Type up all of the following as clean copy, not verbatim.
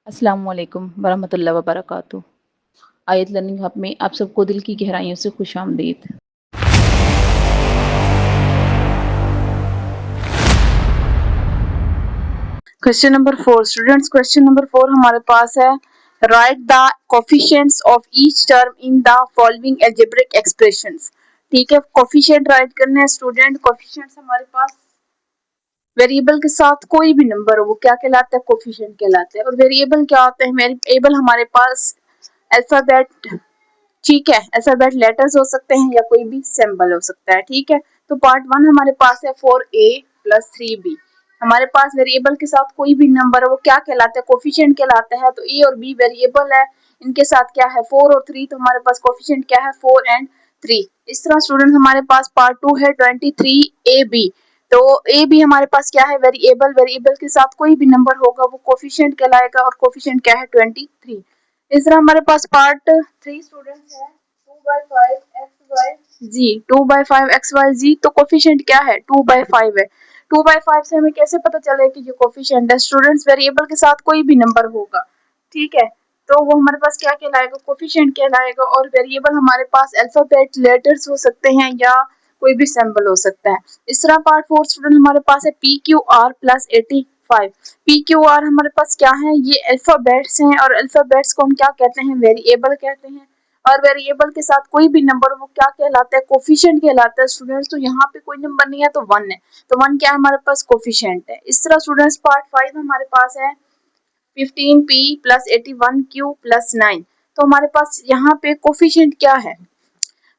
अस्सलामुअलैकुम वरहमतुल्लाहि वबरकातुहू। आयत लर्निंग हब में आप सबको दिल की गहराइयों से खुशामदीद। Question number 4 students, question number 4 हमारे पास है right the coefficients of each term in the following algebraic expressions. ठीक है, कोफिशिएंट राइट करने हैं स्टूडेंट। कोफिशिएंट्स हमारे पास वेरिएबल के साथ कोई भी नंबर हो वो क्या कहलाता है, कोफिशिएंट कहलाते हैं। और वेरिएबल क्या होते हैं, वेरिएबल हमारे पास अल्फाबेट, ठीक है, अल्फाबेट लेटर्स हो सकते हैं या कोई भी सिंबल हो सकता है। ठीक है, तो पार्ट 1 हमारे पास है 4a + 3b। हमारे पास वेरिएबल के साथ कोई भी नंबर है वो क्या कहलाता है, कोफिशिएंट कहलाता है। तो a और b वेरिएबल है, इनके साथ क्या है 4 और 3, तो हमारे पास कोफिशिएंट क्या है 4 और 3। इस तरह स्टूडेंट हमारे पास पार्ट 2 है 23ab। तो ए भी हमारे पास क्या है, वेरिएबल, वेरिएबल के साथ कोई भी नंबर होगा वो कोफिशिएंट कहलाएगा और कोफिशिएंट क्या है 23। इस तरह हमारे पास पार्ट 3 स्टूडेंट्स है 2/5 xyz। तो कोफिशिएंट क्या है 2/5 है। 2/5 से हमें कैसे पता चले कि ये कोफिशिएंट है, स्टूडेंट्स वेरिएबल के साथ कोई भी नंबर होगा, ठीक है, तो वो हमारे पास क्या कहलाएगा, कोफिशिएंट कहलाएगा। और वेरिएबल हमारे पास अल्फाबेट लेटर्स हो सकते हैं या कोई भी सिंबल हो सकता है। इस तरह पार्ट 4 स्टूडेंट हमारे पास है PQR + 85। PQR हमारे पास क्या है, ये अल्फाबेट्स हैं और अल्फाबेट्स को हम क्या कहते हैं, वेरिएबल कहते हैं। और वेरिएबल के साथ कोई भी नंबर वो क्या कहलाता है, कोफिशिएंट कहलाता है स्टूडेंट्स। तो यहाँ पे कोई नंबर नहीं है तो 1 है, तो 1 क्या है हमारे पास, कोफिशिएंट है। इस तरह स्टूडेंट्स पार्ट 5 हमारे पास है 15p + 81q + 9। तो हमारे पास यहाँ पे कोफिशिएंट क्या है,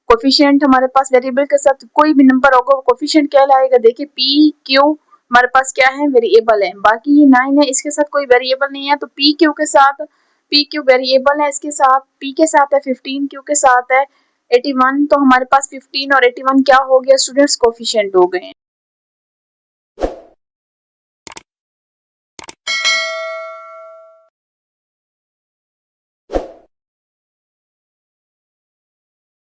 कोफिशिएंट हमारे पास वेरिएबल के साथ कोई भी नंबर होगा वो कोफिशिएंट कहलाएगा। देखिए पी क्यू हमारे पास क्या है, वेरिएबल है, बाकी ये 9 है, इसके साथ कोई वेरिएबल नहीं है। तो पी क्यू के साथ, पी क्यू वेरिएबल है, इसके साथ पी के साथ है 15, क्यू के साथ है 81। तो हमारे पास 15 और 81 क्या हो गया स्टूडेंट्स, कोफिशिएंट हो गए हैं।